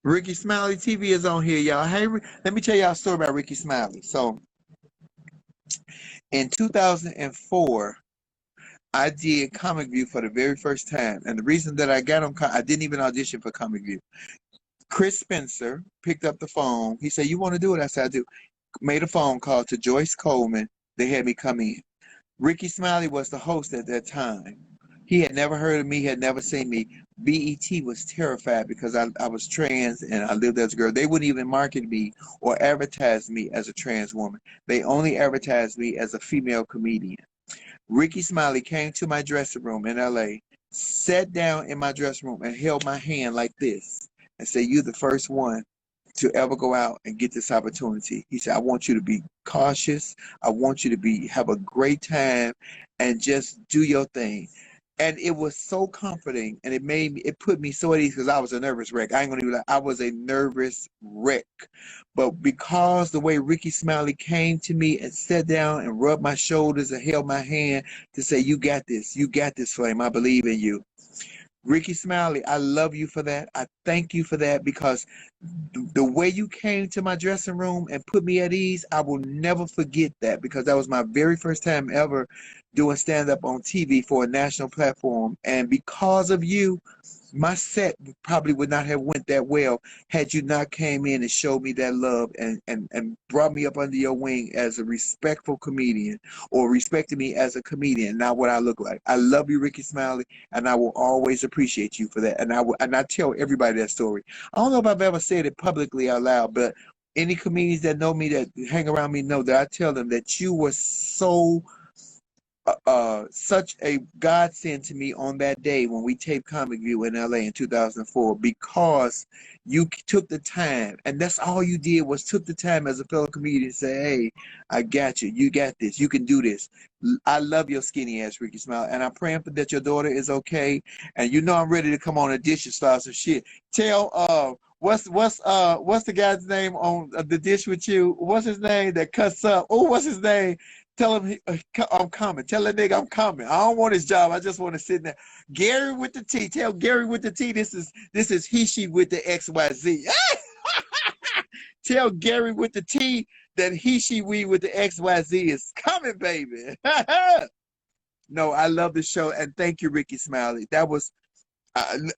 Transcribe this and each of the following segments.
Rickey Smiley TV is on here, y'all. Hey, let me tell y'all a story about Rickey Smiley. So in 2004, I did Comic View for the very first time. And the reason that I got on, I didn't even audition for Comic View. Chris Spencer picked up the phone. He said, "You want to do it?" I said, "I do." Made a phone call to Joyce Coleman. They had me come in. Rickey Smiley was the host at that time. He had never heard of me, had never seen me. BET was terrified because I was trans and I lived as a girl. They wouldn't even market me or advertise me as a trans woman. They only advertised me as a female comedian. Rickey Smiley came to my dressing room in LA, sat down in my dressing room and held my hand like this and said, "You're the first one to ever go out and get this opportunity." He said, "I want you to be cautious. I want you to have a great time and just do your thing." And it was so comforting, and it put me so at ease because I was a nervous wreck. I ain't gonna even lie, I was a nervous wreck. But because the way Rickey Smiley came to me and sat down and rubbed my shoulders and held my hand to say, "You got this, Flame. I believe in you." Rickey Smiley, I love you for that. I thank you for that because the way you came to my dressing room and put me at ease, I will never forget that because that was my very first time ever doing stand-up on TV for a national platform. And because of you, my set probably would not have went that well had you not came in and showed me that love and brought me up under your wing as a respectful comedian or respected me as a comedian, not what I look like. I love you, Rickey Smiley, and I will always appreciate you for that. And I tell everybody that story. I don't know if I've ever said it publicly out loud, but any comedians that know me, that hang around me, know that I tell them that you were such a godsend to me on that day when we taped Comic View in LA in 2004 because you took the time, and that's all you did was took the time as a fellow comedian to say, "Hey, I got you. You got this. You can do this." I love your skinny ass, Rickey Smile, and I'm praying for that your daughter is okay. And you know I'm ready to come on a dish and start some shit. Tell what's the guy's name on the dish with you? What's his name that cuts up? Oh, what's his name? Tell him I'm coming. Tell that nigga I'm coming. I don't want his job. I just want to sit there. Gary with the T. Tell Gary with the T. This is he she with the XYZ. Tell Gary with the T that he she we with the XYZ is coming, baby. No, I love the show and thank you, Rickey Smiley. That was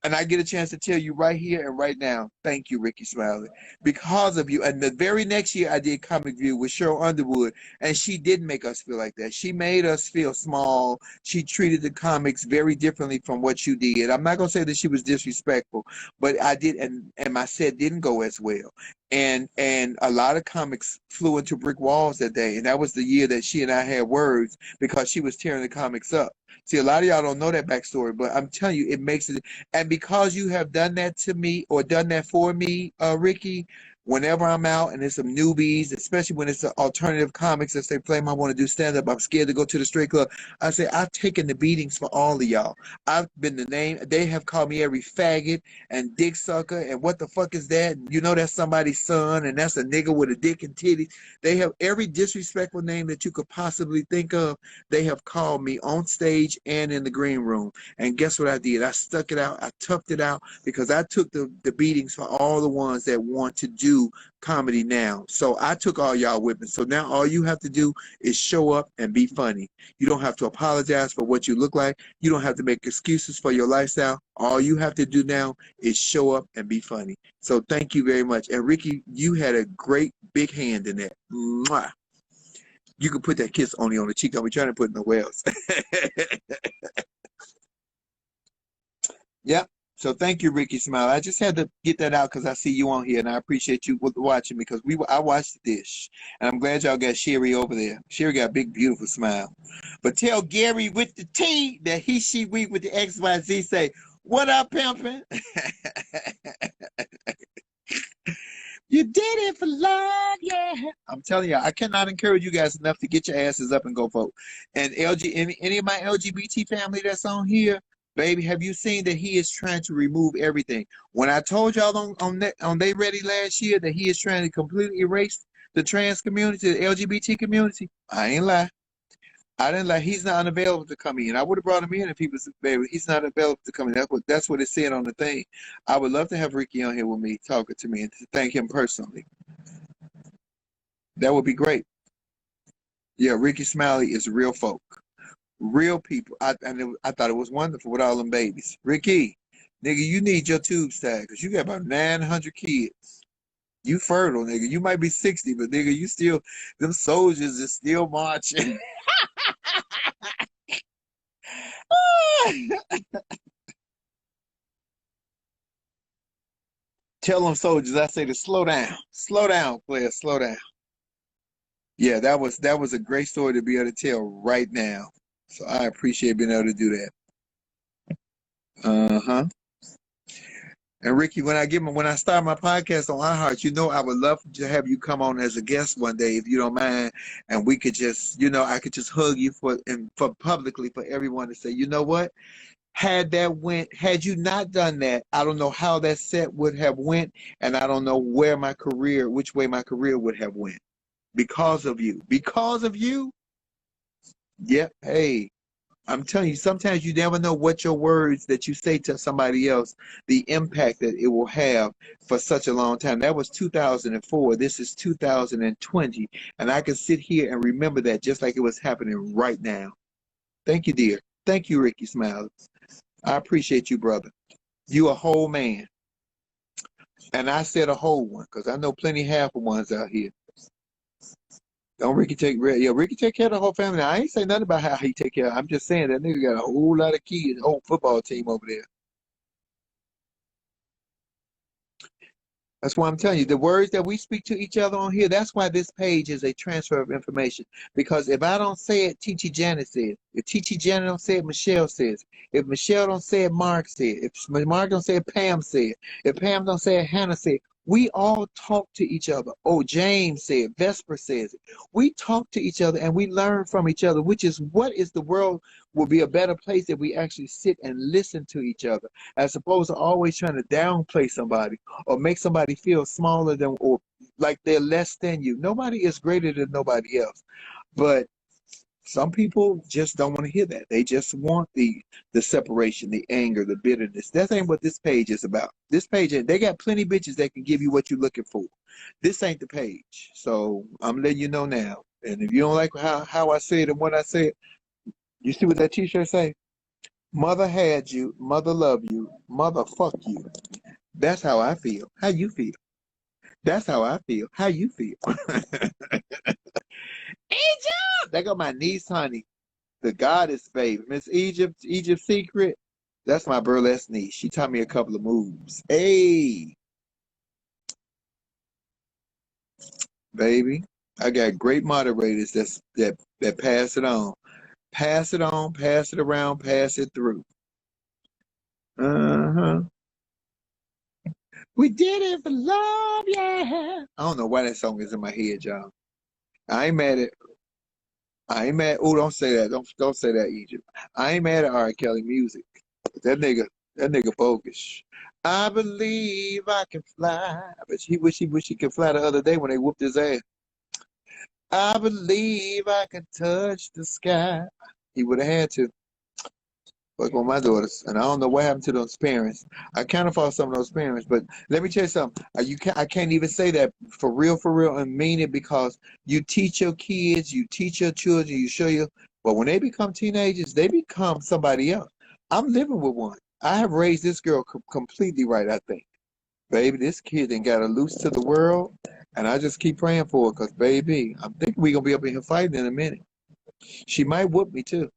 and I get a chance to tell you right here and right now, thank you, Rickey Smiley, because of you. And the very next year, I did Comic View with Cheryl Underwood, and she didn't make us feel like that. She made us feel small. She treated the comics very differently from what you did. I'm not gonna say that she was disrespectful, but I did, and my set didn't go as well. And a lot of comics flew into brick walls that day, and that was the year that she and I had words because she was tearing the comics up. See, a lot of y'all don't know that backstory, but I'm telling you, it makes it. And because you have done that to me or done that for me, Rickey, whenever I'm out and there's some newbies, especially when it's alternative comics that say, "Flame, I want to do stand up. I'm scared to go to the straight club." I say, I've taken the beatings for all of y'all. I've been the name. They have called me every faggot and dick sucker. And what the fuck is that? You know, that's somebody's son and that's a nigga with a dick and titties. They have every disrespectful name that you could possibly think of. They have called me on stage and in the green room. And guess what I did? I stuck it out. I toughed it out because I took the beatings for all the ones that want to do comedy now. So I took all y'all with me. So now all you have to do is show up and be funny. You don't have to apologize for what you look like. You don't have to make excuses for your lifestyle. All you have to do now is show up and be funny. So thank you very much. And Rickey, you had a great big hand in that. Mwah. You can put that kiss only on the cheek. I'll be trying to put it nowhere else. Yep. So thank you, Rickey Smile. I just had to get that out because I see you on here, and I appreciate you watching because I watched the dish, and I'm glad y'all got Sherry over there. Sherry got a big, beautiful smile. But tell Gary with the T that he, she, we with the XYZ say, "What up, pimpin'?" You did it for love, yeah. I'm telling you, I cannot encourage you guys enough to get your asses up and go vote. And any of my LGBT family that's on here, baby, have you seen that he is trying to remove everything? When I told y'all on They Ready last year that he is trying to completely erase the trans community, the LGBT community, I ain't lie. I didn't like. He's not unavailable to come in. I would have brought him in if he was available. He's not available to come in. That's what it said on the thing. I would love to have Ricky on here with me, talking to me, and to thank him personally. That would be great. Yeah, Ricky Smiley is real folk, real people. I thought it was wonderful with all them babies. Ricky, nigga, you need your tubes tied because you got about 900 kids. You fertile, nigga. You might be 60, but nigga, you still, them soldiers is still marching. Tell them soldiers, I say to slow down, player, slow down. Yeah, that was a great story to be able to tell right now. So I appreciate being able to do that. Uh-huh. And Ricky, when I start my podcast on iHeart, I would love to have you come on as a guest one day if you don't mind, and we could just, I could just hug you for publicly for everyone to say, you know what? Had you not done that, I don't know how that set would have went, and I don't know which way my career would have went because of you. Because of you, yep. Hey, I'm telling you, sometimes you never know what your words that you say to somebody else, the impact that it will have for such a long time. That was 2004. This is 2020. And I can sit here and remember that just like it was happening right now. Thank you, dear. Thank you, Ricky Smiley. I appreciate you, brother. You a whole man. And I said a whole one because I know plenty half of ones out here. Don't Ricky Ricky take care of the whole family. Now, I ain't say nothing about how he take care. I'm just saying that nigga got a whole lot of kids, whole football team over there. That's why I'm telling you, the words that we speak to each other on here, that's why this page is a transfer of information. Because if I don't say it, Titi Janet says. If Titi Janet don't say it, Michelle says. If Michelle don't say it, Mark said. If Mark don't say it, Pam said. If Pam don't say it, Hannah said. We all talk to each other. Oh, James said, Vesper says it. We talk to each other and we learn from each other, which is what is the world will be a better place if we actually sit and listen to each other, as opposed to always trying to downplay somebody or make somebody feel smaller than or like they're less than you. Nobody is greater than nobody else. But some people just don't want to hear that. They just want the separation, the anger, the bitterness. That ain't what this page is about. This page, they got plenty bitches that can give you what you're looking for. This ain't the page. So I'm letting you know now. And if you don't like how I say it and what I said, you see what that t-shirt say? Mother had you, mother love you, mother fuck you. That's how I feel. How you feel? That's how I feel. How you feel? Egypt! That got my niece, honey. The goddess baby. Miss Egypt Secret. That's my burlesque niece. She taught me a couple of moves. Hey, baby. I got great moderators that pass it on. Pass it on, pass it around, pass it through. Uh-huh. We did it for love, yeah. I don't know why that song is in my head, y'all. I ain't mad at I ain't mad. Oh, don't say that. Don't say that, Egypt. I ain't mad at R. Kelly music. That nigga bogus. I believe I can fly. But he wish he could fly the other day when they whooped his ass. I believe I can touch the sky. He would have had to. Fuck on my daughters, and I don't know what happened to those parents. I kind of fought some of those parents, but let me tell you something. I can't even say that for real, and mean it because you teach your kids, you teach your children, you show you. But when they become teenagers, they become somebody else. I'm living with one. I have raised this girl completely right. I think, baby, this kid then got her loose to the world, and I just keep praying for her because, baby, I'm thinking we're gonna be up in here fighting in a minute. She might whoop me too.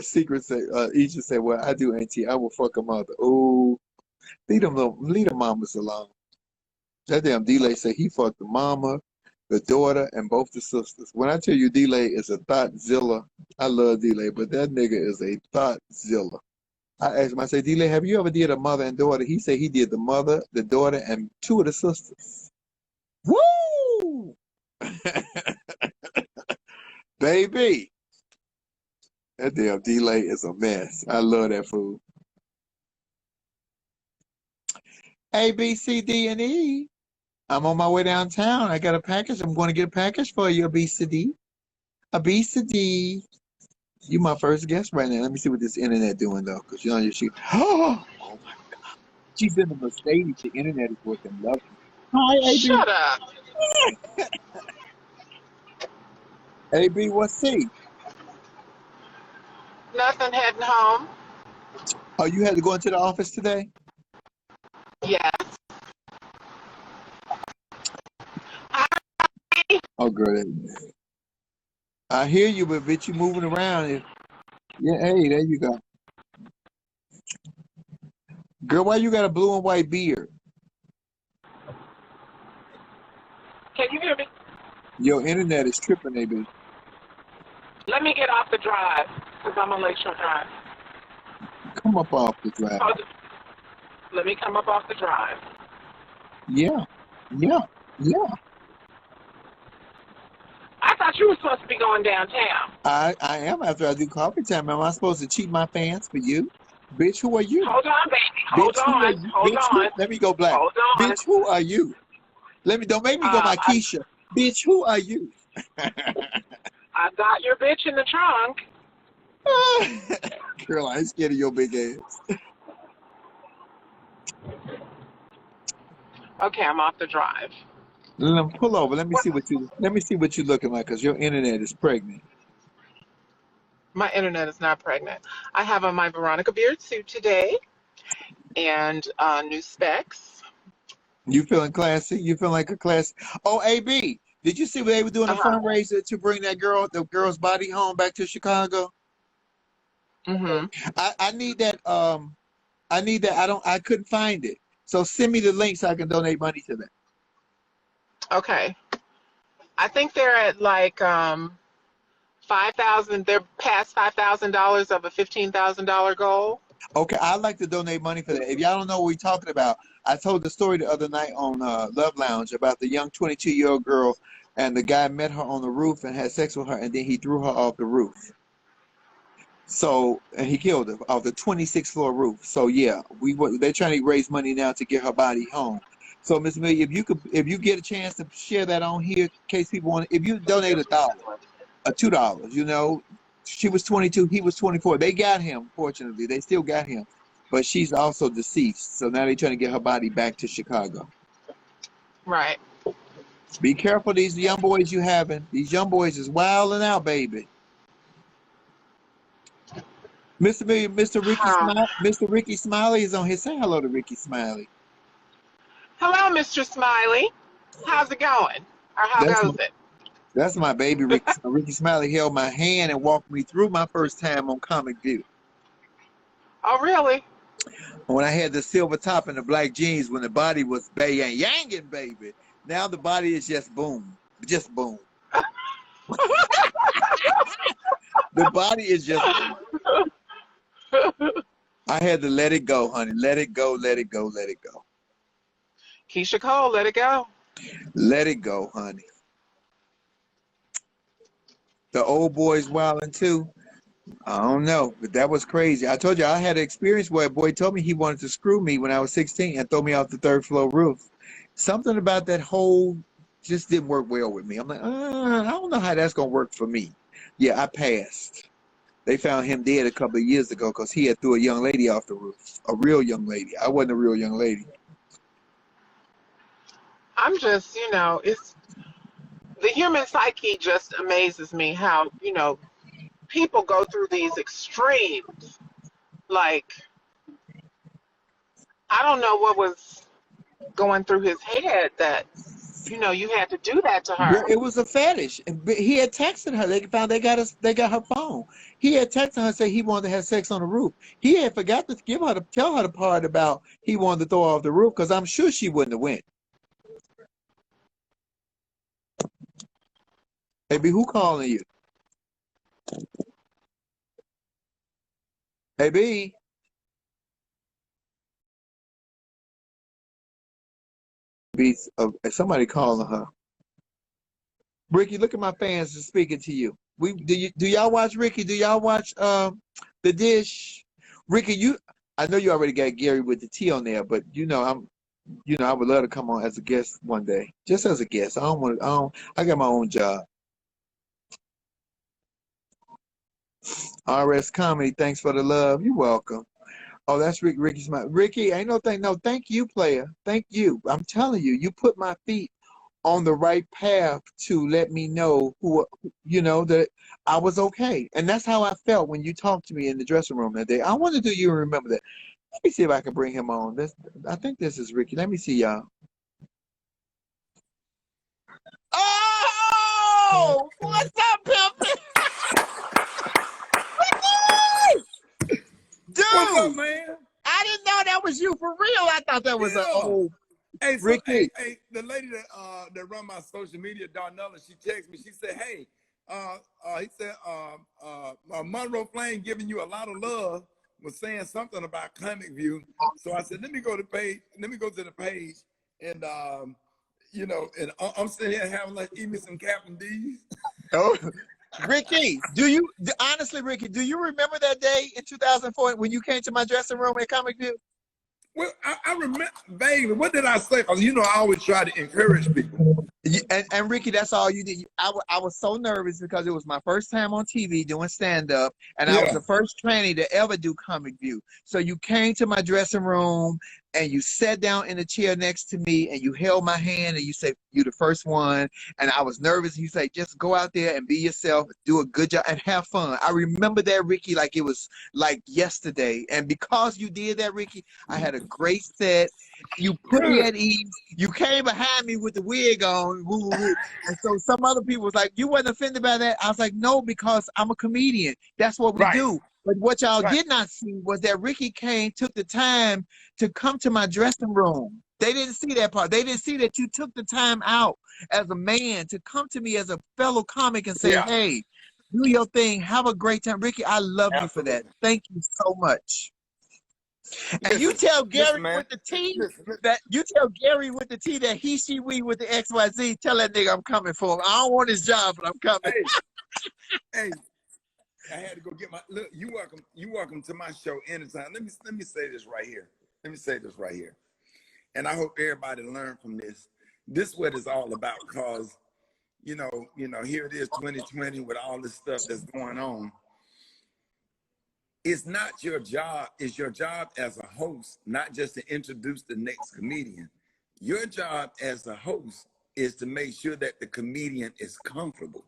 Secret say, Isha say, well, I do, auntie. I will fuck a mother. Oh, leave the mamas alone. That damn delay say he fucked the mama, the daughter, and both the sisters. When I tell you delay is a thoughtsilla, I love delay, but that nigga is a thoughtsilla. I asked him, I say, delay, have you ever did a mother and daughter? He said he did the mother, the daughter, and two of the sisters. Woo! Baby, that damn delay is a mess. I love that fool. A, B, C, D, and E. I'm on my way downtown. I got a package. I'm going to get a package for you, obesity. Obesity. You my first guest right now. Let me see what this internet doing though, because you know she. Oh my! She's in the Mercedes. The internet is working lovely. Hi, AB. Shut up. AB, what's C? Nothing heading home. Oh, you had to go into the office today? Yes. Hi. Oh, girl. I hear you, but bitch, you moving around. Yeah, hey, there you go. Girl, why you got a blue and white beard? Can you hear me? Your internet is tripping, AB. Let me get off the drive because I'm on Lakeshore Drive. Come up off the drive. Let me come up off the drive. Yeah, yeah, yeah. I thought you were supposed to be going downtown. I am after I do coffee time. Am I supposed to cheat my fans for you? Bitch, who are you? Hold on, baby. Hold Bitch, who are on. you? Hold Bitch, on. let me go black. Hold on. Bitch, who are you? Don't make me go my Keisha. Bitch, who are you? I got your bitch in the trunk. Girl, I ain't scared of your big ass. Okay, I'm off the drive. Pull over. Let me see what you're looking like, because your internet is pregnant. My internet is not pregnant. I have on my Veronica Beard suit today and new specs. You feeling classy? You feeling like a class? Oh, AB, did you see what they were doing a fundraiser to bring the girl's body home back to Chicago? Mm-hmm. I need that. I need that. I couldn't find it. So send me the link so I can donate money to that. Okay. I think they're at like 5,000. They're past $5,000 of a $15,000 goal. Okay, I'd like to donate money for that. If y'all don't know what we're talking about, I told the story the other night on Love Lounge about the young 22-year-old girl, and the guy met her on the roof and had sex with her, and then he threw her off the roof. So, and he killed her off the 26th floor roof. So yeah, they're trying to raise money now to get her body home. So Miss Amelia, if you get a chance to share that on here, in case people want, if you donate $1 or $2, she was 22, he was 24. They got him. Fortunately, they still got him, but she's also deceased. So now they're trying to get her body back to Chicago. Right. Be careful, these young boys you having. These young boys is wilding out, baby. Mr. Rickey Smiley is on here. Say hello to Rickey Smiley. Hello, Mr. Smiley. How's it going? Or how goes it? That's my baby, Rickey. Rickey Smiley held my hand and walked me through my first time on Comic View. Oh, really? When I had the silver top and the black jeans, when the body was yanging, baby. Now the body is just boom. Just boom. The body is just boom. I had to let it go, honey. Let it go, let it go, let it go. Keisha Cole, let it go. Let it go, honey. The old boy's wilding too. I don't know, but that was crazy. I told you I had an experience where a boy told me he wanted to screw me when I was 16 and throw me off the 3rd floor roof. Something about that whole just didn't work well with me. I'm like, I don't know how that's going to work for me. Yeah, I passed. They found him dead a couple of years ago because he had threw a young lady off the roof. A real young lady. I wasn't a real young lady. I'm just, it's the human psyche just amazes me how, people go through these extremes. Like, I don't know what was going through his head that, you had to do that to her. It was a fetish. He had texted her. They found they got her phone. He had texted her and said he wanted to have sex on the roof. He had forgot to tell her the part about he wanted to throw her off the roof, because I'm sure she wouldn't have went. Hey, who calling you? Hey, B. Somebody calling her. Rickey, look at my fans just speaking to you. Do y'all watch Rickey? Do y'all watch The Dish? Rickey, I know you already got Gary with the T on there, but I'm You know, I would love to come on as a guest one day, just as a guest. I got my own job. RS Comedy, thanks for the love. You're welcome. Oh, that's Ricky Smiley. Ricky, ain't no thing. No, thank you, player. Thank you. I'm telling you, you put my feet on the right path to let me know that I was okay. And that's how I felt when you talked to me in the dressing room that day. I wonder, do you remember that? Let me see if I can bring him on. I think this is Ricky. Let me see, y'all. Oh, what's up, Pimpin'? Dude, What's up, man? I didn't know that was you for real. I thought that was an Yeah. old Hey, so Ricky. hey, the lady that run my social media, Darnella, she texted me. She said, "Hey, he said, Monroe Flame giving you a lot of love, was saying something about Comic View." So I said, "Let me go to the page, and and I'm sitting here having like eating me some Captain D's." Oh, Ricky, Ricky, do you remember that day in 2004 when you came to my dressing room at Comic View? Well, I remember vaguely. What did I say? Because I always try to encourage people. And Ricky, that's all you did. I was so nervous because it was my first time on TV doing stand-up, and I was Yeah. the first tranny to ever do Comic View. So you came to my dressing room, and you sat down in the chair next to me, and you held my hand, and you said, "You the first one." And I was nervous. You say, "Just go out there and be yourself, do a good job, and have fun." I remember that, Ricky, like it was like yesterday. And because you did that, Ricky, I had a great set. You put me Good. at ease. You came behind me with the wig on, woo, woo, woo. And so some other people was like, "You wasn't offended by that?" I was like, "No, because I'm a comedian. That's what we Right. do." But what y'all Right. did not see was that Ricky Kane took the time to come to my dressing room. They didn't see that part. They didn't see that you took the time out as a man to come to me as a fellow comic and say, Yeah. "Hey, do your thing. Have a great time." Ricky, I love you for that. Absolutely. Thank you so much. And you Listen, tell listen, Gary man. with the T Listen. that he, she, we with the XYZ. Tell that nigga I'm coming for him. I don't want his job, but I'm coming. Hey, hey. I had to go get my look. You welcome. You welcome to my show anytime. Let me say this right here. Let me say this right here. And I hope everybody learned from this. This is what it's all about. Cause here it is, 2020, with all this stuff that's going on. It's not your job. It's your job as a host, not just to introduce the next comedian. Your job as a host is to make sure that the comedian is comfortable,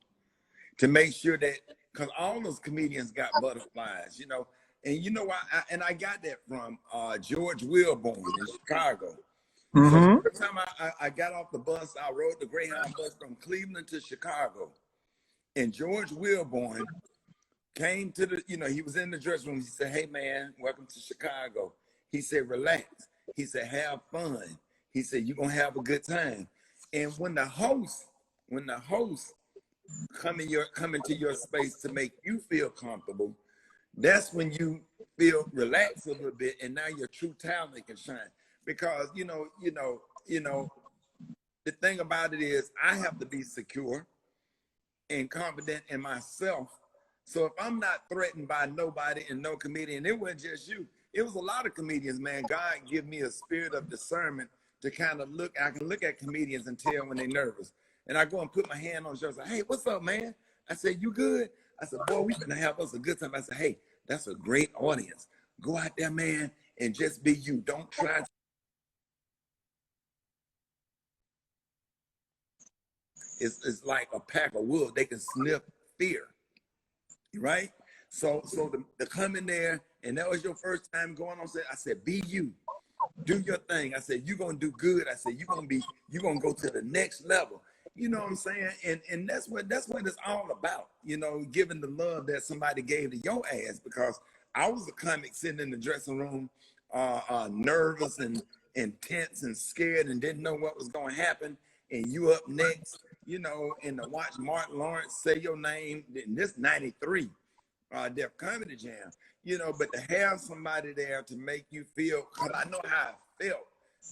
to make sure that, because all those comedians got butterflies, and I got that from George Wilborn in Chicago. So Mm-hmm. every time I got off the bus, I rode the Greyhound bus from Cleveland to Chicago, and George Wilborn came to he was in the dressing room. He said, "Hey man, welcome to Chicago." He said, "Relax." He said, "Have fun." He said, "You're gonna have a good time." And when the host come into your space to make you feel comfortable, that's when you feel relaxed a little bit, and now your true talent can shine. Because the thing about it is, I have to be secure and confident in myself. So if I'm not threatened by nobody and no comedian, it wasn't just you. It was a lot of comedians, man. God give me a spirit of discernment to kind of look. I can look at comedians and tell when they're nervous. And I go and put my hand on shoulders. Hey, what's up, man? I said, "You good?" I said, "Boy, we gonna have us a good time." I said, "Hey, that's a great audience. Go out there, man, and just be you. Don't try." It's like a pack of wolves. They can sniff fear. Right? So to come in there, and that was your first time going on set. I said, "Be you, do your thing." I said, "You're gonna do good." I said, you're gonna go to the next level. You know what I'm saying? And that's what it's all about, giving the love that somebody gave to your ass. Because I was a comic sitting in the dressing room, nervous and tense and scared and didn't know what was gonna happen. And you up next, and to watch Martin Lawrence say your name in this 93 Def Comedy Jam, but to have somebody there to make you feel, because I know how I felt.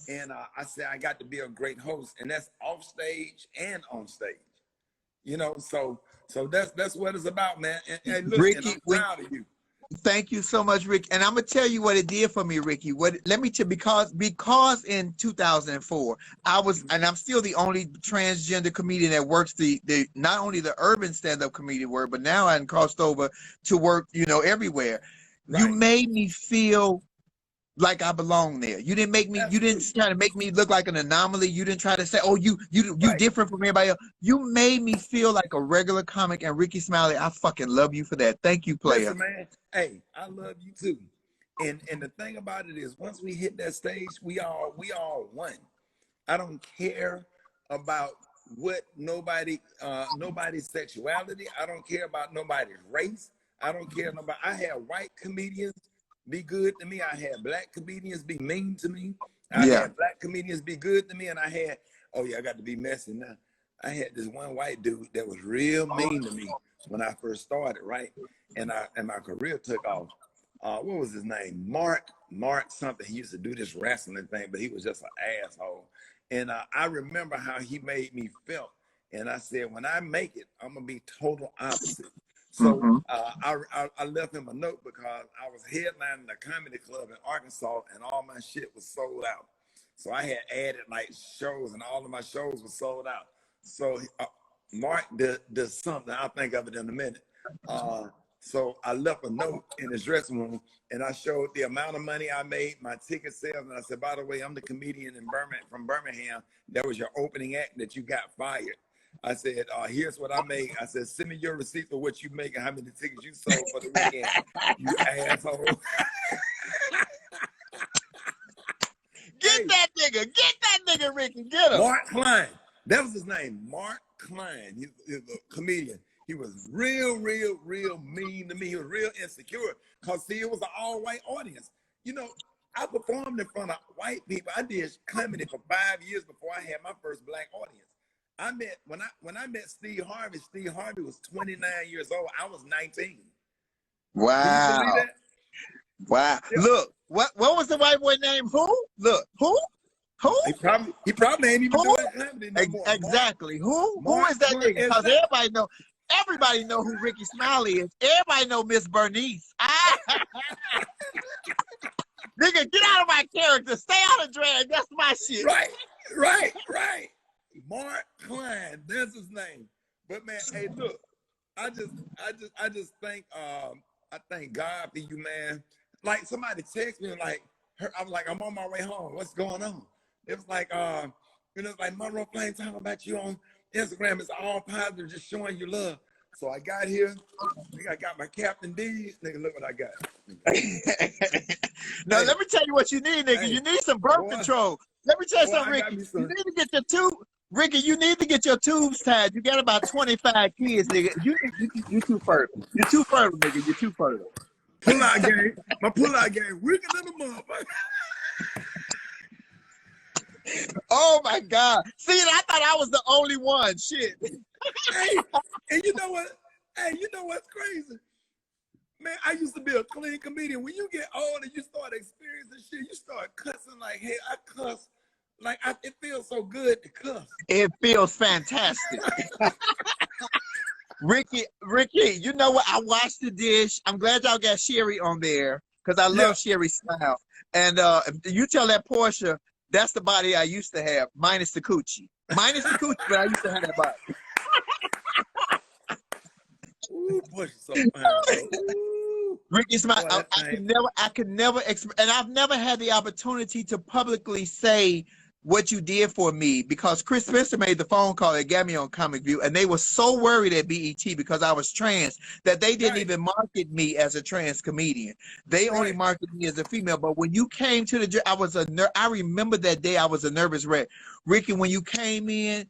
And I said, I got to be a great host, and that's off stage and on stage, so that's what it's about, man. And look, and Ricky, I'm proud of you. Thank you so much, Rick. And I'm gonna tell you what it did for me, Ricky. Let me tell, because in 2004 I was, and I'm still the only transgender comedian that works the not only the urban stand-up comedian work, but now I'm crossed over to work, everywhere. You Right. made me feel like I belong there. You didn't Absolutely. try to make me look like an anomaly. You didn't try to say, oh, you Right. different from everybody else. You made me feel like a regular comic, and Ricky Smiley, I fucking love you for that. Thank you, player. Listen, man. Hey, I love you too. And the thing about it is, once we hit that stage, we all one. I don't care about what nobody's sexuality. I don't care about nobody's race. I don't care about. I had white comedians be good to me. I had black comedians be mean to me. I Yeah. had black comedians be good to me, and I had, oh yeah, I got to be messy now. I had this one white dude that was real mean to me when I first started, right? And my career took off. What was his name? Mark something. He used to do this wrestling thing, but he was just an asshole. And I remember how he made me feel. And I said, when I make it, I'm gonna be total opposite. So I left him a note because I was headlining a comedy club in Arkansas, and all my shit was sold out. So I had added like shows, and all of my shows were sold out. So Mark does something. I'll think of it in a minute. So I left a note in his dressing room, and I showed the amount of money I made, my ticket sales, and I said, by the way, I'm the comedian from Birmingham. That was your opening act that you got fired. I said, here's what I made. I said, send me your receipt for what you make and how many tickets you sold for the weekend. You asshole. Get that nigga, Ricky. Get him. Mark Klein. That was his name, Mark Klein. He's a comedian. He was real mean to me. He was real insecure because, see, it was an all-white audience. I performed in front of white people. I did comedy for 5 years before I had my first black audience. When I met Steve Harvey was 29 years old. I was 19. Wow. Can you believe that? Wow. Yeah. Look, what was the white boy name? Who? Look, who? He probably ain't even doing comedy no more. Exactly. Who is that nigga? Because everybody know who Ricky Smiley is. Everybody know Miss Bernice. Nigga, get out of my character. Stay out of drag. That's my shit. Right. Mark Klein, that's his name. But man, hey, look, I just think I thank God for you, man. Like somebody text me like, I'm like, I'm on my way home. What's going on? It was like, it's like Monroe Flame talking about you on Instagram. It's all positive, just showing you love. So I got here. I got my Captain D. Nigga, look what I got. No, let me tell you what you need, nigga. You need some birth control. Let me tell you something, Ricky. You need to get your tubes. Ricky, you need to get your tubes tied. You got about 25 kids, nigga. You too fertile. You're too fertile, nigga. You're too fertile. Pull-out game. My pull-out game. Ricky than a motherfucker. Oh my God. See, I thought I was the only one. Shit. Hey, and you know what? Hey, you know what's crazy? Man, I used to be a clean comedian. When you get old and you start experiencing shit, you start cussing like, hey, I cuss. Like, it feels so good to cuss. It feels fantastic. Ricky, you know what? I watched the dish. I'm glad y'all got Sherry on there because I love Sherry's style. And you tell that Portia, that's the body I used to have, minus the coochie. Minus the coochie, but I used to have that body. Ooh, Portia, so fine. Ricky Smiley, I could never, and I've never had the opportunity to publicly say what you did for me because Chris Spencer made the phone call that got me on Comic View, and they were so worried at BET because I was trans that they didn't even market me as a trans comedian. They only marketed me as a female. But when you came to I remember that day I was a nervous wreck. Ricky, when you came in,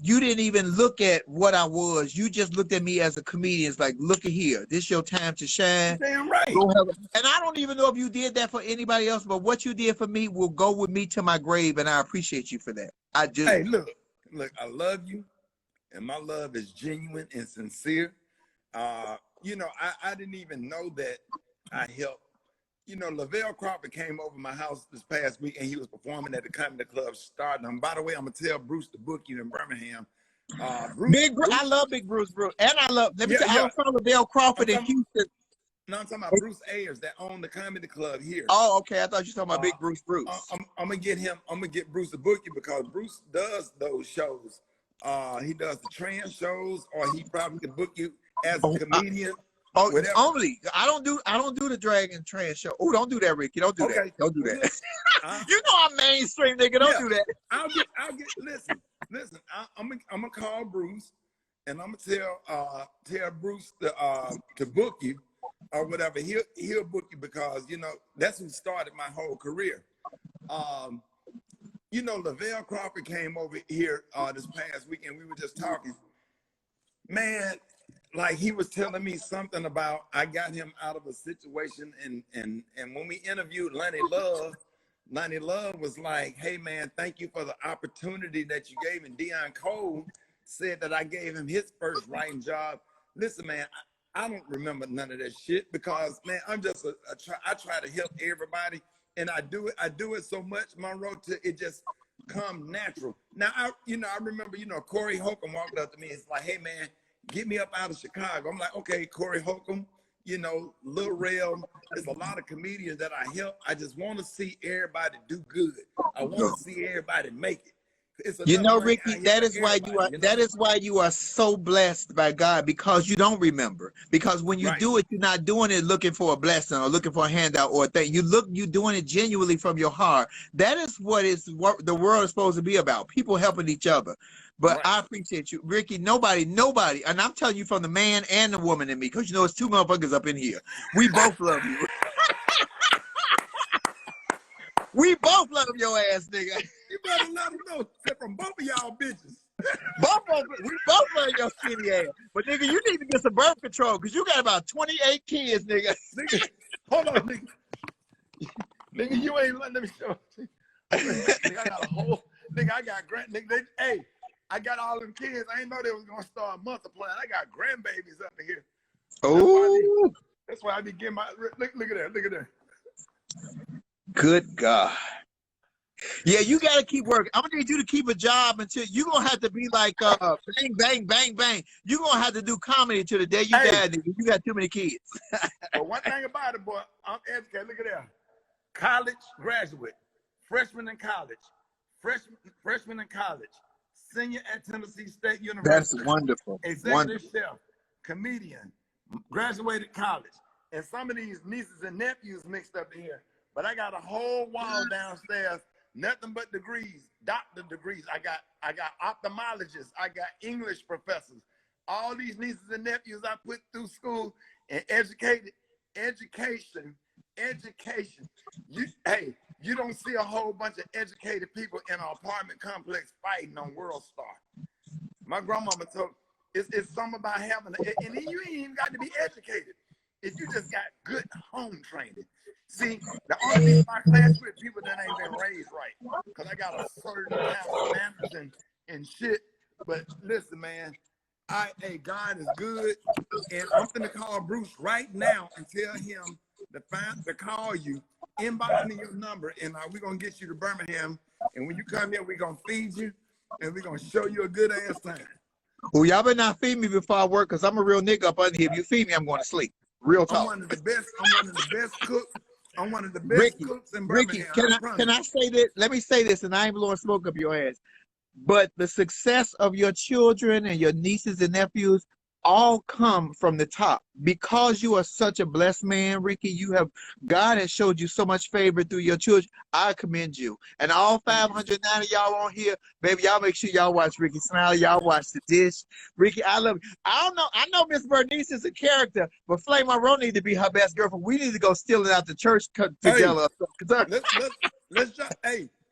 you didn't even look at what I was. You just looked at me as a comedian. It's like, look at here. This your time to shine. Damn right. And I don't even know if you did that for anybody else, but what you did for me will go with me to my grave, and I appreciate you for that. I do. Hey, look, I love you, and my love is genuine and sincere. I didn't even know that I helped. Lavelle Crawford came over my house this past week, and he was performing at the Comedy Club starting. By the way, I'm going to tell Bruce to book you in Birmingham. Bruce, I love Big Bruce. And I love, I saw Lavelle Crawford in Houston. No, I'm talking about Bruce Ayers that owned the comedy club here. Oh, okay. I thought you were talking about Big Bruce. I'm gonna get him. I'm gonna get Bruce to book you because Bruce does those shows. He does the trans shows, or he probably can book you as a comedian. It's only I don't do the drag and trans show. Oh, don't do that, Ricky. Don't do that. Don't do that. You know I'm mainstream, nigga. Don't do that. I'll get. Listen. I'm gonna call Bruce, and I'm gonna tell Bruce to book you or whatever. He'll book you because that's who started my whole career. Lavelle Crawford came over here this past weekend. We were just talking. Man, like he was telling me something about I got him out of a situation, and when we interviewed Lonnie Love was like, "Hey man, thank you for the opportunity that you gave." And Deion Cole said that I gave him his first writing job. Listen, man, I don't remember none of that shit because man, I'm just I try to help everybody, and I do it so much, Monroe, till it just come natural. Now I remember Corey Holcomb walked up to me. It's like, "Hey man, get me up out of Chicago." I'm like, "Okay, Corey Holcomb, Lil Rel, there's a lot of comedians that I help. I just want to see everybody do good. I want to see everybody make it." Ricky, that is why you are so blessed by God, because you don't remember. Because when you do it, you're not doing it looking for a blessing or looking for a handout or a thing. You're doing it genuinely from your heart. That is what the world is supposed to be about. People helping each other. But I appreciate you, Ricky. Nobody, and I'm telling you from the man and the woman in me, because it's two motherfuckers up in here. We both love you. We both love your ass, nigga. You better let them know. Except from both of y'all bitches. We both love your skinny ass. But nigga, you need to get some birth control because you got about 28 kids, nigga. Nigga, hold on, nigga. Nigga, you ain't letting me show. Nigga, I got a whole. Nigga, I got hey, I got all them kids. I ain't know they was gonna start multiplying. I got grandbabies up in here. Oh, that's why I be getting my look at that. Good God. Yeah, you got to keep working. I'm going to need you to keep a job until you're going to have to be like bang, bang, bang, bang. You're going to have to do comedy until the day you die, nigga. You got too many kids. But one thing about it, boy, I'm educated. Look at that. College graduate, freshman in college, freshman in college, senior at Tennessee State University. That's wonderful. Executive chef, comedian, graduated college. And some of these nieces and nephews mixed up in here. But I got a whole wall downstairs, nothing but degrees, doctor degrees. I got ophthalmologists. I got English professors. All these nieces and nephews I put through school and education. You don't see a whole bunch of educated people in an apartment complex fighting on World Star. My grandmama told it's something about having and then you ain't even got to be educated. If you just got good home training. See, the only people I class with people that ain't been raised right. Because I got a certain kind of manners and shit. But listen, man, God is good. And I'm going to call Bruce right now and tell him to call you. Inbox me your number, and we're going to get you to Birmingham. And when you come here, we're going to feed you, and we're going to show you a good ass time. Well, y'all better not feed me before I work, because I'm a real nigga up under here. If you feed me, I'm going to sleep. Real talk. I'm one of the best cooks. I'm one of the best cooks in Birmingham. Ricky, can I say this? Let me say this, and I ain't blowing smoke up your ass. But the success of your children and your nieces and nephews all come from the top. Because you are such a blessed man, Ricky, God has showed you so much favor through your children. I commend you. And all 509 of y'all on here, baby, y'all make sure y'all watch Ricky Smiley. Y'all watch The Dish. Ricky, I love you. I know Miss Bernice is a character, but FlameMonroe need to be her best girlfriend. We need to go stealing out the church together.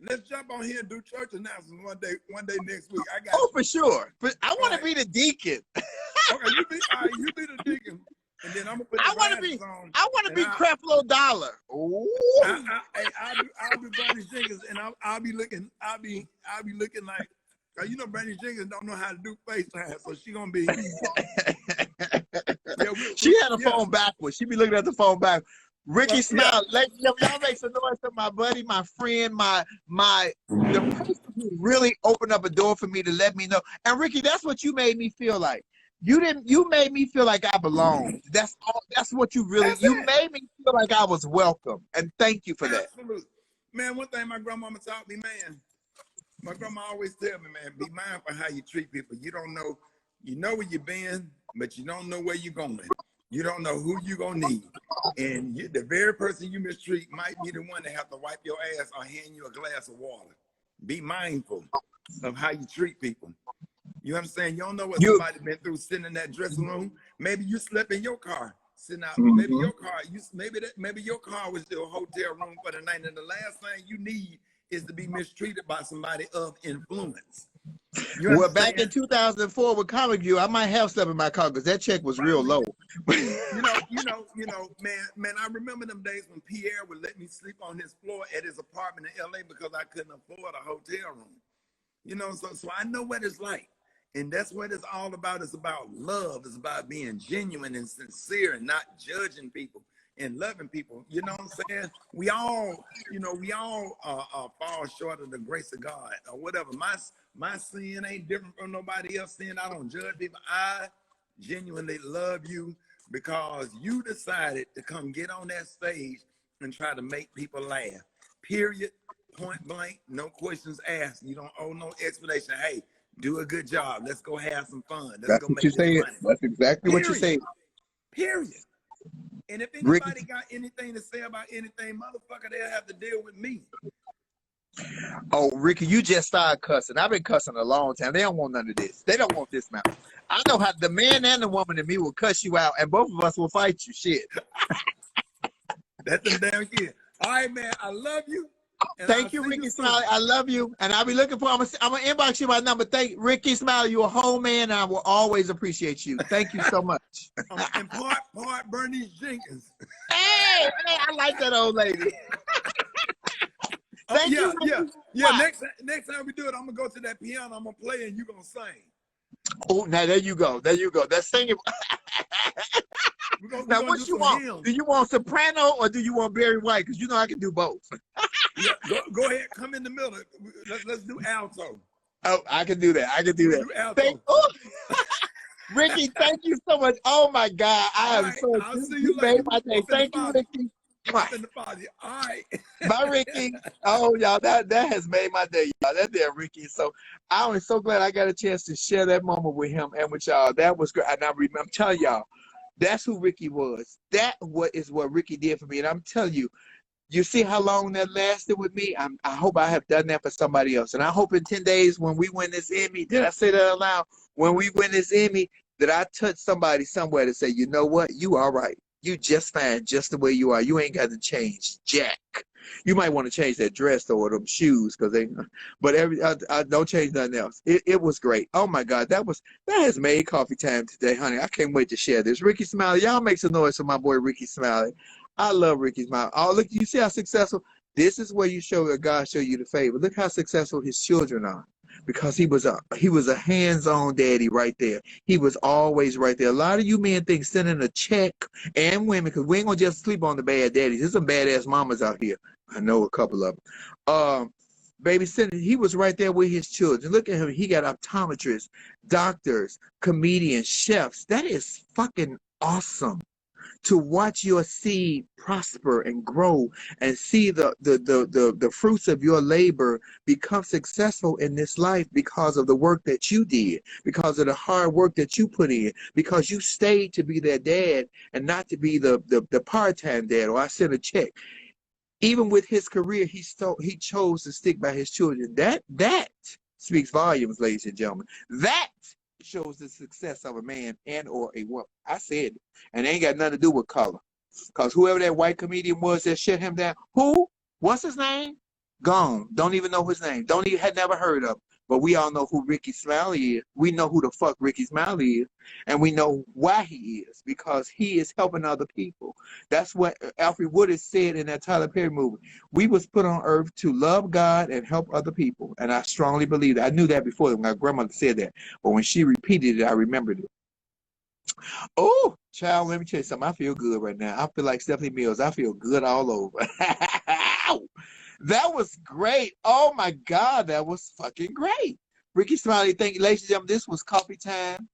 Let's jump on here and do church announcements one day next week. For sure. But I want to be the deacon. Okay, you be the deacon, and then I'm gonna put the glasses on. I want to be Creflo Dollar. Ooh. I'll be Bernie Jenkins, and I'll be looking like, Bernie Jenkins don't know how to do FaceTime, so she gonna be. She had a phone backwards. She be looking at the phone backwards. Ricky Smile, y'all make some noise for my buddy, my friend, the person who really opened up a door for me to let me know. And Ricky, that's what you made me feel like. You made me feel like I belonged. That's all. That's what you really. That's You it. made me feel like I was welcome, and thank you for that. Absolutely. Man, one thing my grandmama taught me, man, my grandma always tell me, man, be mindful how you treat people. You don't know, you know where you've been, but you don't know where you're going. You don't know who you're going to need. And the very person you mistreat might be the one that have to wipe your ass or hand you a glass of water. Be mindful of how you treat people. You understand? You don't know what somebody been through sitting in that dressing room. Maybe you slept in your car, sitting out. Maybe your car, maybe your car was your hotel room for the night. And the last thing you need is to be mistreated by somebody of influence. Well, back in 2004 with Comic View, I might have slept in my car because that check was real low. you know, man, I remember them days when Pierre would let me sleep on his floor at his apartment in LA because I couldn't afford a hotel room. You know, so I know what it's like. And that's what it's all about. It's about love. It's about being genuine and sincere and not judging people and loving people. You know what I'm saying? We all fall short of the grace of God or whatever. My sin ain't different from nobody else's sin. I don't judge people. I genuinely love you because you decided to come get on that stage and try to make people laugh. Period. Point blank. No questions asked. You don't owe no explanation. Hey, do a good job. Let's go have some fun. Let's go make this money. That's exactly what you said. Period. And if anybody got anything to say about anything, motherfucker, they'll have to deal with me. Oh, Ricky, you just started cussing. I've been cussing a long time. They don't want none of this. They don't want this now. I know how the man and the woman in me will cuss you out, and both of us will fight you. Shit. That's the damn kid. All right, man. I love you. Thank you, Ricky Smiley. I love you. And I'll be looking for, I'm going to inbox you my number. Thank Ricky Smiley. You're a whole man. And I will always appreciate you. Thank you so much. And part Bernice Jenkins. Hey, I like that old lady. Thank you. Yeah. Next time we do it, I'm going to go to that piano. I'm going to play and you're going to sing. Oh, now there you go. That's singing. Now, what you want? Hymns. Do you want soprano or do you want Barry White? Because you know I can do both. Yeah, go ahead. Come in the middle. Let's do alto. Oh, I can do that. Do alto. Ricky, thank you so much. Oh, my God. I'll see you later. Made my day. Thank you, Ricky. All right. Bye, Ricky. Oh, y'all, that has made my day, y'all. That there, Ricky. So I was so glad I got a chance to share that moment with him and with y'all. That was great. And I'm telling y'all, that's who Ricky was. That is what Ricky did for me. And I'm telling you, you see how long that lasted with me? I hope I have done that for somebody else. And I hope in 10 days when we win this Emmy, did I say that out loud? When we win this Emmy, that I touch somebody somewhere to say, you know what? You all right. You just fine, just the way you are. You ain't got to change, Jack. You might want to change that dress though, or them shoes, but I don't change nothing else. It was great. Oh my God, that has made coffee time today, honey. I can't wait to share this. Ricky Smiley, y'all make some noise for my boy Ricky Smiley. I love Ricky Smiley. Oh, look, you see how successful. This is where you show that God show you the favor. Look how successful his children are. Because he was a hands-on daddy right there. He was always right there. A lot of you men think sending a check, and women, because we ain't gonna just sleep on the bad daddies. There's some badass mamas out here. I know a couple of them. Baby, he was right there with his children. Look at him. He got optometrists, doctors, comedians, chefs. That is fucking awesome. To watch your seed prosper and grow and see the fruits of your labor become successful in this life because of the work that you did, because of the hard work that you put in, because you stayed to be their dad and not to be the part-time dad, or I sent a check. Even with his career, he chose to stick by his children. That speaks volumes, ladies and gentlemen. That shows the success of a man and or a woman. I said it. And it ain't got nothing to do with color. Because whoever that white comedian was that shut him down, what's his name? Gone. Don't even know his name. Had never heard of him. But we all know who Ricky Smiley is. We know who the fuck Ricky Smiley is. And we know why he is. Because he is helping other people. That's what Alfred Wood has said in that Tyler Perry movie. We was put on earth to love God and help other people. And I strongly believe that. I knew that before. My grandmother said that. But when she repeated it, I remembered it. Oh, child, let me tell you something. I feel good right now. I feel like Stephanie Mills. I feel good all over. That was great. Oh, my God. That was fucking great. Ricky Smiley, thank you. Ladies and gentlemen, this was Coffee Time.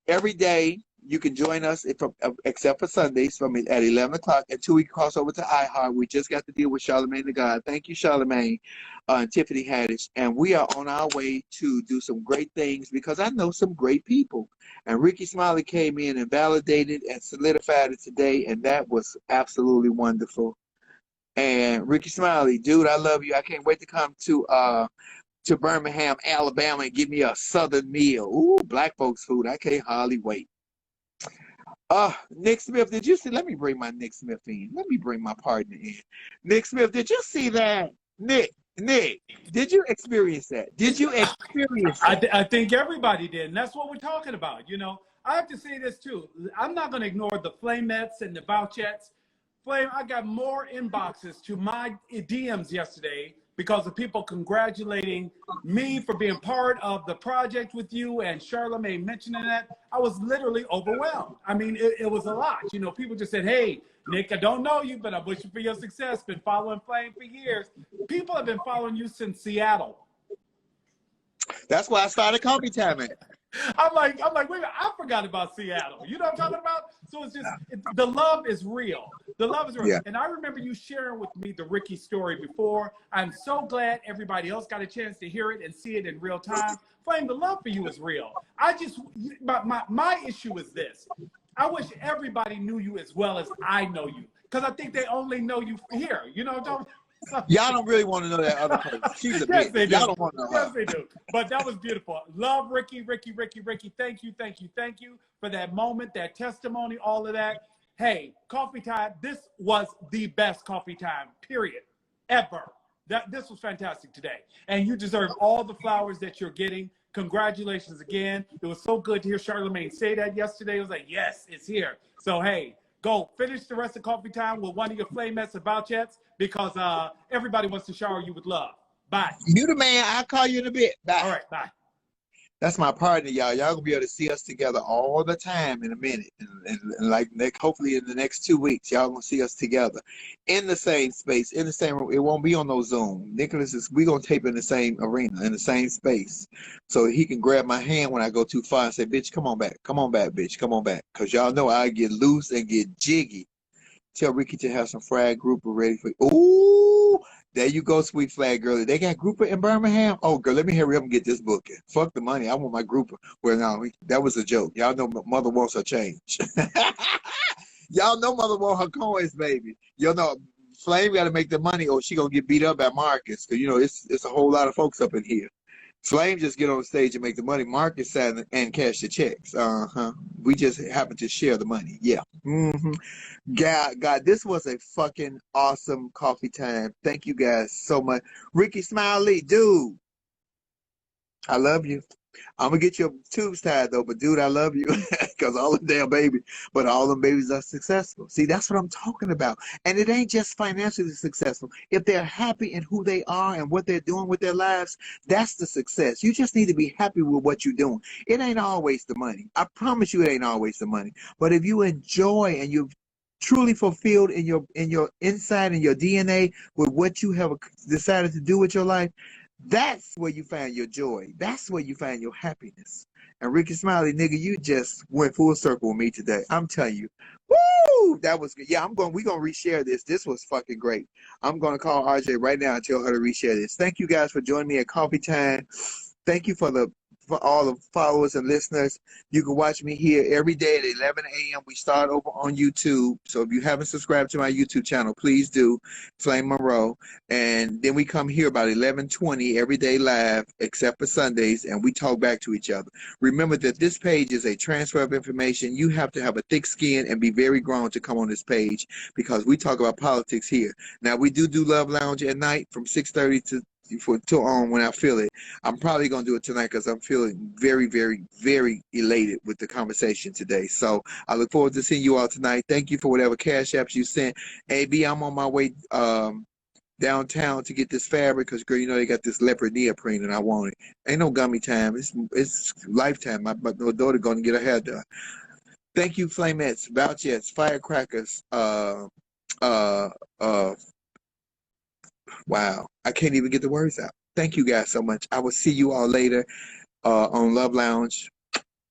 every day you can join us except for Sundays at 11 o'clock until we cross over to iHeart. We just got to deal with Charlamagne the God. Thank you, Charlamagne, and Tiffany Haddish. And we are on our way to do some great things because I know some great people. And Rickey Smiley came in and validated and solidified it today, and that was absolutely wonderful. And Rickey Smiley, dude, I love you. I can't wait to come to Birmingham, Alabama, and give me a Southern meal. Ooh, black folks food. I can't hardly wait. Nick Smith, did you see? Let me bring my Nick Smith in. Let me bring my partner in. Nick Smith, did you see that? Nick, did you experience that? Did you experience that? I think everybody did, and that's what we're talking about. You know, I have to say this too. I'm not going to ignore the Flamettes and the Vouchettes. Flame, I got more inboxes to my DMs yesterday because of people congratulating me for being part of the project with you and Charlamagne mentioning that. I was literally overwhelmed. I mean, it was a lot. You know, people just said, hey, Nick, I don't know you, but I'm wishing for your success. Been following Flame for years. People have been following you since Seattle. That's why I started Coffee Time. I'm like, wait a minute, I forgot about Seattle. You know what I'm talking about? So it's just, the love is real. The love is real. Yeah. And I remember you sharing with me the Rickey story before. I'm so glad everybody else got a chance to hear it and see it in real time. Flame, the love for you is real. My issue is this. I wish everybody knew you as well as I know you. Because I think they only know you here. You know what I'm talking about? Y'all don't really want to know that other person. She's a bitch. They do. Y'all don't want to know her. Yes, they do. But that was beautiful. Love Rickey. Thank you for that moment, that testimony, all of that. Hey, Coffee Time. This was the best Coffee Time, period, ever. This was fantastic today. And you deserve all the flowers that you're getting. Congratulations again. It was so good to hear Charlamagne say that yesterday. It was like, yes, it's here. So, hey, go finish the rest of Coffee Time with one of your Flamettes and Vouchettes because everybody wants to shower you with love. Bye. You the man. I'll call you in a bit. Bye. All right, bye. That's my partner, y'all. Y'all gonna be able to see us together all the time in a minute, and like hopefully in the next 2 weeks, y'all gonna see us together in the same space, in the same room. It won't be on no Zoom. We gonna tape in the same arena, in the same space, so he can grab my hand when I go too far and say, "Bitch, come on back, bitch, come on back," because y'all know I get loose and get jiggy. Tell Rickey to have some fried grouper ready for you. Ooh, there you go, sweet flag girl. They got grouper in Birmingham? Oh, girl, let me hurry up and get this booking. Fuck the money. I want my grouper. Well, no, that was a joke. Y'all know mother wants her change. Y'all know mother wants her coins, baby. Y'all know Flame got to make the money or she going to get beat up by Marcus. Because, you know, it's a whole lot of folks up in here. Flame just get on the stage and make the money. Marcus sat and cash the checks. We just happen to share the money. Yeah. God, this was a fucking awesome Coffee Time. Thank you guys so much. Rickey Smiley, dude, I love you. I'm gonna get your tubes tied though, but dude, I love you because all them damn babies, but all them babies are successful. See, that's what I'm talking about. And it ain't just financially successful. If they're happy in who they are and what they're doing with their lives, that's the success. You just need to be happy with what you're doing. It ain't always the money. I promise you, it ain't always the money. But if you enjoy and you truly fulfilled in your inside and your DNA with what you have decided to do with your life, that's where you find your joy. That's where you find your happiness. And Rickey Smiley, nigga, you just went full circle with me today. I'm telling you. Woo! That was good. Yeah, we're gonna reshare this. This was fucking great. I'm gonna call RJ right now and tell her to reshare this. Thank you guys for joining me at Coffee Time. Thank you for all the followers and listeners. You can watch me here every day at 11 a.m. We start over on YouTube. So if you haven't subscribed to my YouTube channel, please do, FlameMonroe. And then we come here about 11:20 every day live, except for Sundays, and we talk back to each other. Remember that this page is a transfer of information. You have to have a thick skin and be very grown to come on this page because we talk about politics here. Now, we do Love Lounge at night from 6:30 till on when I feel it. I'm probably going to do it tonight because I'm feeling very, very, very elated with the conversation today. So I look forward to seeing you all tonight. Thank you for whatever cash apps you sent. AB, I'm on my way downtown to get this fabric because, girl, you know they got this leopard neoprene and I want it. Ain't no gummy time. It's lifetime. My daughter going to get her hair done. Thank you, Flamettes, Vouchettes, Firecrackers, wow, I can't even get the words out. Thank you guys so much. I will see you all later on Love Lounge.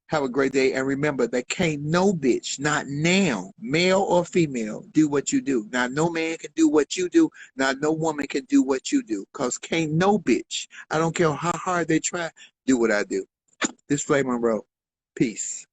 Have a great day. And remember that can't no bitch, not now, male or female, do what you do. Now, no man can do what you do. Now, no woman can do what you do. Because can't no bitch, I don't care how hard they try, do what I do. This Flame Monroe. Peace.